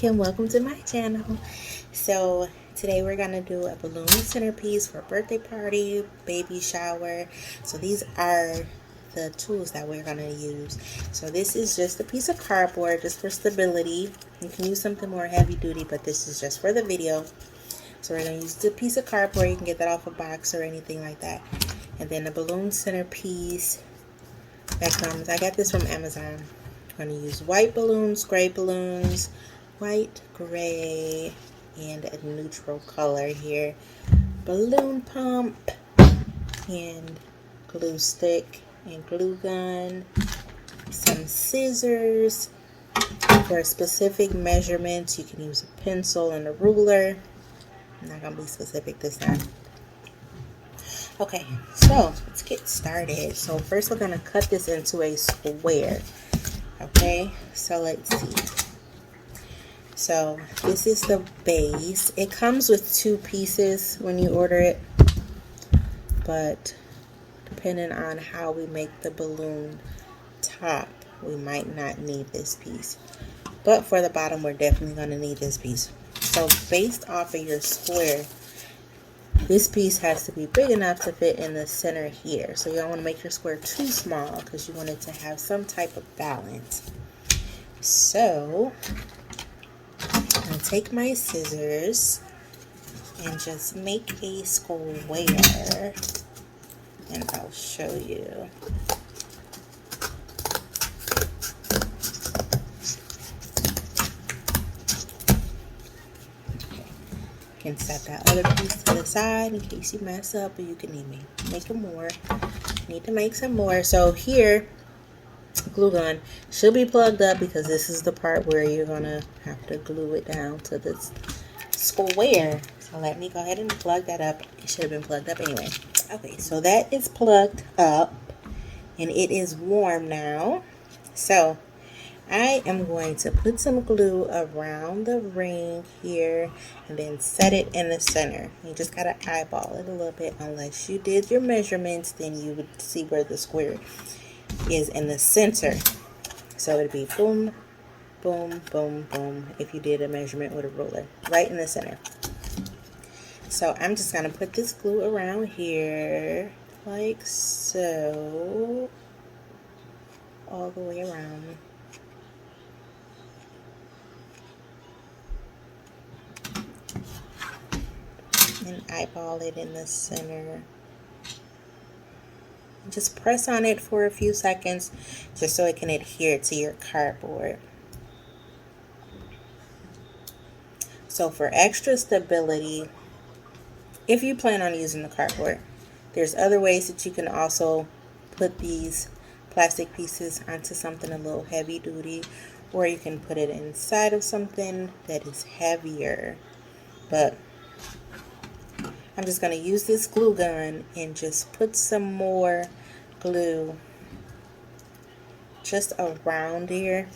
Kim. Welcome to my channel. So today we're gonna do a balloon centerpiece for a birthday party, baby shower. So these are the tools that we're gonna use. So this is just a piece of cardboard just for stability. You can use something more heavy duty, but this is just for the video. So we're gonna use the piece of cardboard. You can get that off a box or anything like that. And then the balloon centerpiece that comes, I got this from Amazon. I'm going to use white balloons, gray balloons, white, gray, and a neutral color here. Balloon pump and glue stick and glue gun. Some scissors for specific measurements. You can use a pencil and a ruler. I'm not going to be specific this time. Okay, so let's get started. So first we're going to cut this into a square. Okay, so let's see. So this is the base. It comes with 2 pieces when you order it, but depending on how we make the balloon top, we might not need this piece. But for the bottom, we're definitely going to need this piece. So based off of your square, this piece has to be big enough to fit in the center here. So you don't want to make your square too small because you want it to have some type of balance. So I'm going to take my scissors and just make a square, and I'll show you. You can set that other piece to the side in case you mess up, or you can even make some more. Need to make some more. So here, glue gun should be plugged up because this is the part where you're gonna have to glue it down to this square. So let me go ahead and plug that up. It should have been plugged up anyway. Okay, so that is plugged up and it is warm now. So I am going to put some glue around the ring here and then set it in the center. You just gotta eyeball it a little bit. Unless you did your measurements, then you would see where the square is in the center. So it'd be boom, boom, boom, boom if you did a measurement with a ruler, right in the center. So I'm just gonna put this glue around here like so, all the way around. And eyeball it in the center. Just press on it for a few seconds just so it can adhere to your cardboard. So for extra stability, if you plan on using the cardboard, there's other ways that you can also put these plastic pieces onto something a little heavy duty, or you can put it inside of something that is heavier. But I'm just going to use this glue gun and just put some more glue just around here,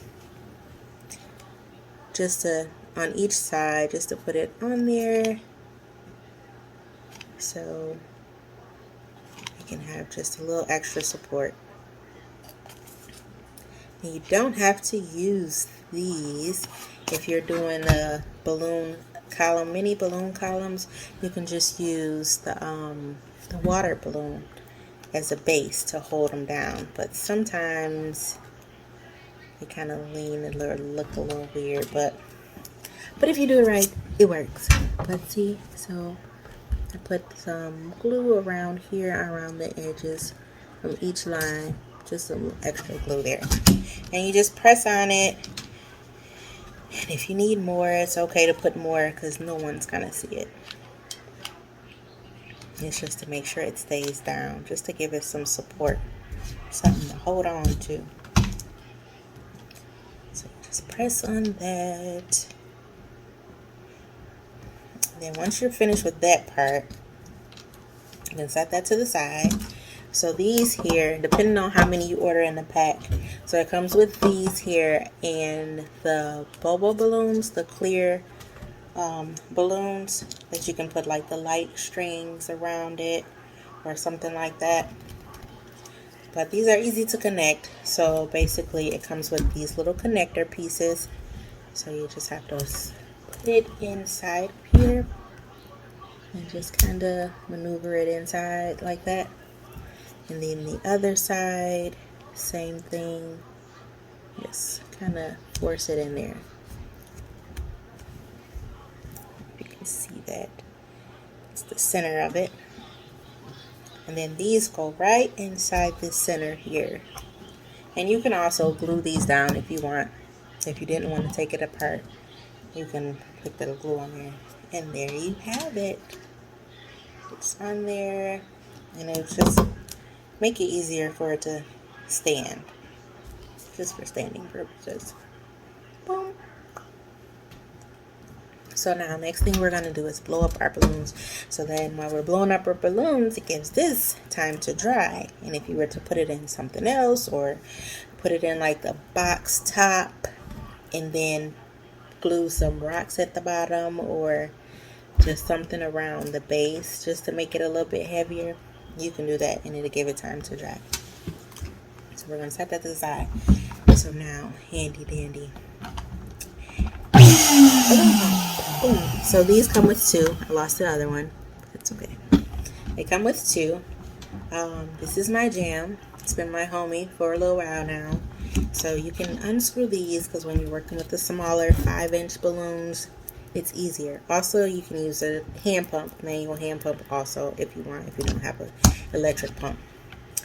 just on each side, just to put it on there so you can have just a little extra support. And you don't have to use these if you're doing a balloon column, mini balloon columns. You can just use the water balloon as a base to hold them down, but sometimes they kind of lean and look a little weird, but if you do it right, it works. Let's see. So I put some glue around here, around the edges from each line, just some extra glue there, and you just press on it. And if you need more, it's okay to put more because no one's gonna see it. It's just to make sure it stays down, just to give it some support, something to hold on to. So just press on that. And then once you're finished with that part, you can set that to the side. So these here, depending on how many you order in the pack, so it comes with these here and the bobo balloons, the clear balloons that you can put like the light strings around it or something like that. But these are easy to connect. So basically it comes with these little connector pieces So you just have to put it inside here and just kind of maneuver it inside like that. And then the other side, same thing. Just kind of force it in there. You can see that. It's the center of it. And then these go right inside the center here. And you can also glue these down if you want. If you didn't want to take it apart, you can put the glue on there. And there you have it. It's on there. And it'll just make it easier for it to stand. Just for standing purposes. Boom. So now next thing we're going to do is blow up our balloons. So then while we're blowing up our balloons, it gives this time to dry. And if you were to put it in something else or put it in like the box top and then glue some rocks at the bottom or just something around the base just to make it a little bit heavier, you can do that and it'll give it time to dry. So we're going to set that to the side. So now, handy dandy. So these come with two. I lost the other one. It's okay. They come with two. This is my jam. It's been my homie for a little while now. So you can unscrew these because when you're working with the smaller 5-inch balloons, it's easier. Also, you can use a hand pump, manual hand pump also if you want, if you don't have an electric pump.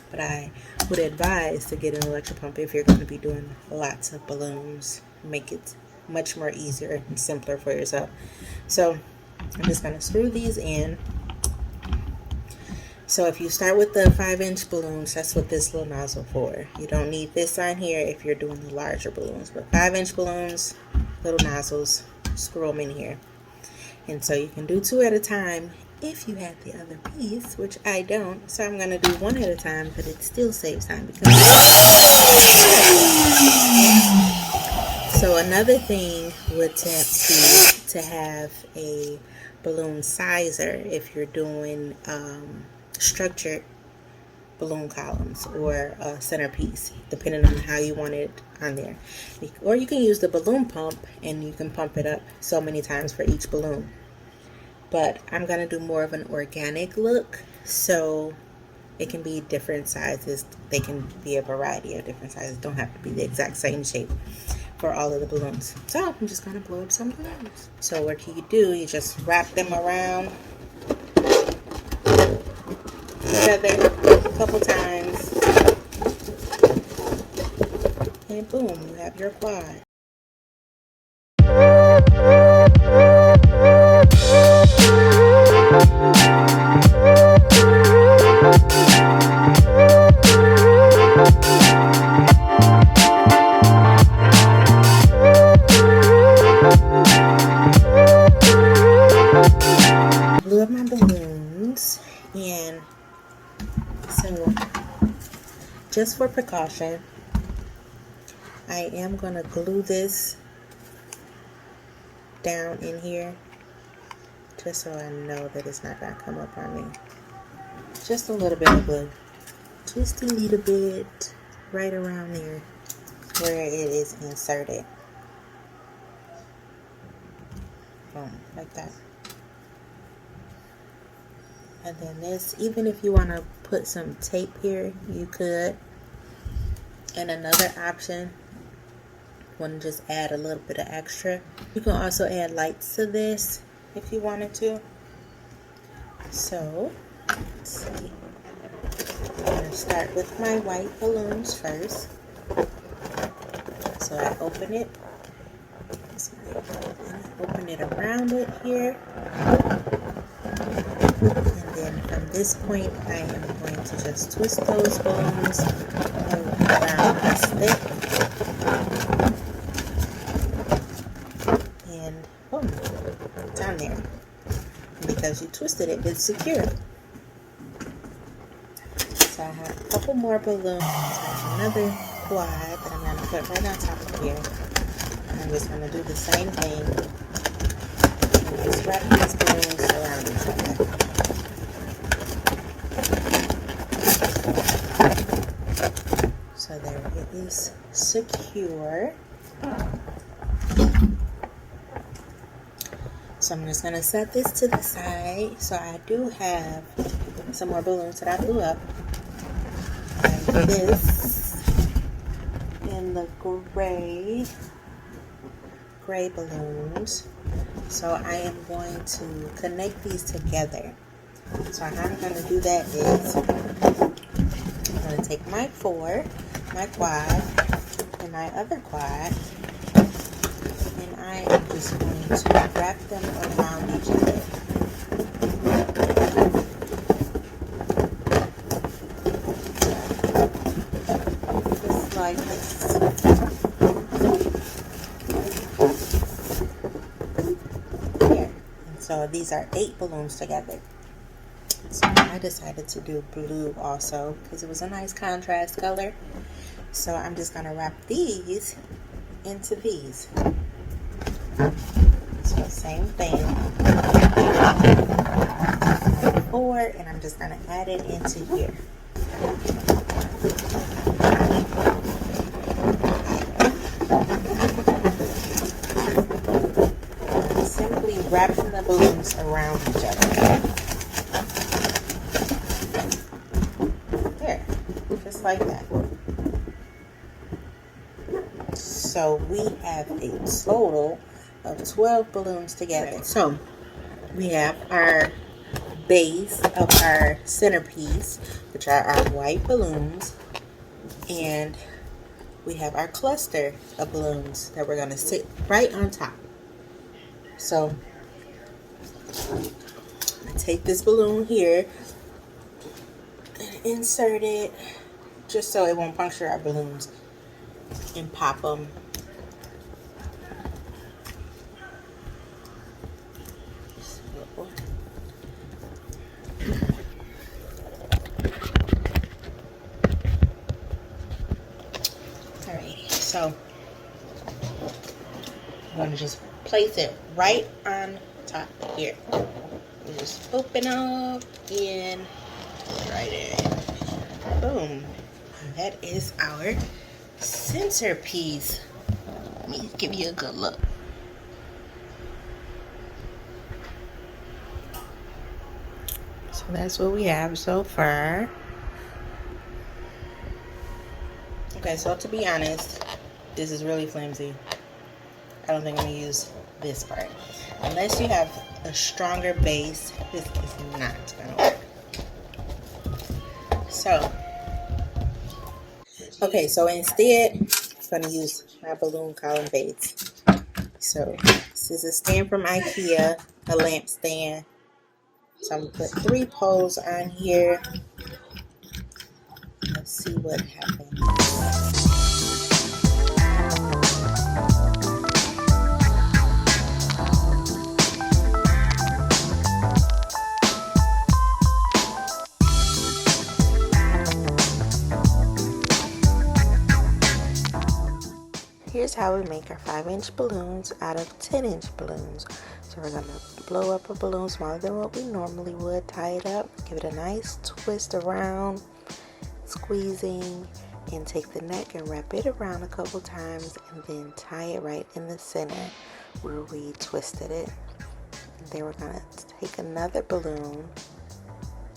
But I would advise to get an electric pump if you're going to be doing lots of balloons. Make it much more easier and simpler for yourself. So I'm just going to screw these in. So if you start with the 5-inch balloons, that's what this little nozzle for. You don't need this on here if you're doing the larger balloons. But 5-inch balloons, little nozzles, screw them in here. And so you can do 2 at a time if you have the other piece, which I don't. So I'm going to do 1 at a time, but it still saves time because. So another thing would be to have a balloon sizer if you're doing structured balloon columns or a centerpiece, depending on how you want it on there. Or you can use the balloon pump and you can pump it up so many times for each balloon. But I'm going to do more of an organic look, so it can be different sizes. They can be a variety of different sizes. Don't have to be the exact same shape for all of the balloons. So I'm just going to blow up some balloons. So what you do, you just wrap them around each other a couple times, and boom, you have your quad. Blew up my balloons, and so just for precaution, I am going to glue this down in here just so I know that it's not going to come up on me. Just a little bit of glue. Just a little bit right around there where it is inserted. Boom, like that. And then this, even if you want to put some tape here, you could. And another option, want to just add a little bit of extra, you can also add lights to this if you wanted to. So let's see, I'm going to start with my white balloons first. So I open it, open it around it here, and then from this point I am going to just twist those balloons around the stick, and boom, it's on there. And because you twisted it, it's secure. So I have a couple more balloons. There's another quad that I'm going to put right on top of here. I'm just going to do the same thing. And just wrap these balloons around each other. So there it is, secure. So I'm just going to set this to the side. So I do have some more balloons that I blew up. Like this in the gray balloons. So I am going to connect these together. So how I'm going to do that is I'm going to take my quad, and my other quad, and I am just going to wrap them around each other. Just like this. Here. And so these are 8 balloons together. So I decided to do blue also because it was a nice contrast color. So I'm just going to wrap these into these. So same thing. 4, and I'm just going to add it into here. Simply wrapping the balloons around each other. There, just like that. So we have a total of 12 balloons together. So we have our base of our centerpiece, which are our white balloons, and we have our cluster of balloons that we're going to sit right on top. So I take this balloon here and insert it just so it won't puncture our balloons, and pop them. Alright, so I'm going to just place it right on top here. And just open up and right in. Boom. And that is our centerpiece. Let me give you a good look. So that's what we have so far. Okay, so to be honest, this is really flimsy. I don't think I'm going to use this part. Unless you have a stronger base, this is not going to work. So, okay, so instead, I'm going to use my balloon column base. So, this is a stand from IKEA, a lamp stand. So, I'm going to put 3 poles on here. Let's see what happens. Here's how we make our 5-inch balloons out of 10-inch balloons. So we're going to blow up a balloon smaller than what we normally would, tie it up, give it a nice twist around, squeezing, and take the neck and wrap it around a couple times, and then tie it right in the center where we twisted it. And then we're going to take another balloon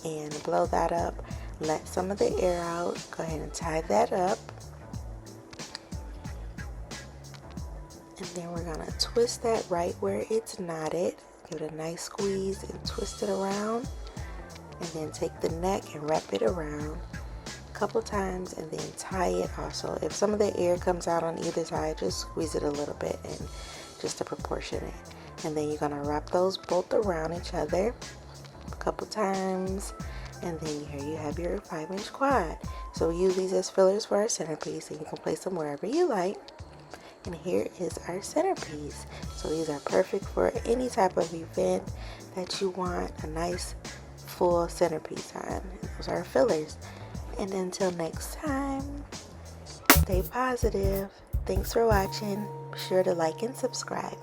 and blow that up, let some of the air out, go ahead and tie that up. And then we're going to twist that right where it's knotted. Give it a nice squeeze and twist it around. And then take the neck and wrap it around a couple times and then tie it also. If some of the air comes out on either side, just squeeze it a little bit and just to proportion it. And then you're going to wrap those both around each other a couple times. And then here you have your 5-inch quad. So we use these as fillers for our centerpiece, and you can place them wherever you like. And here is our centerpiece. So these are perfect for any type of event that you want a nice full centerpiece on. Those are fillers. And until next time, stay positive. Thanks for watching. Be sure to like and subscribe.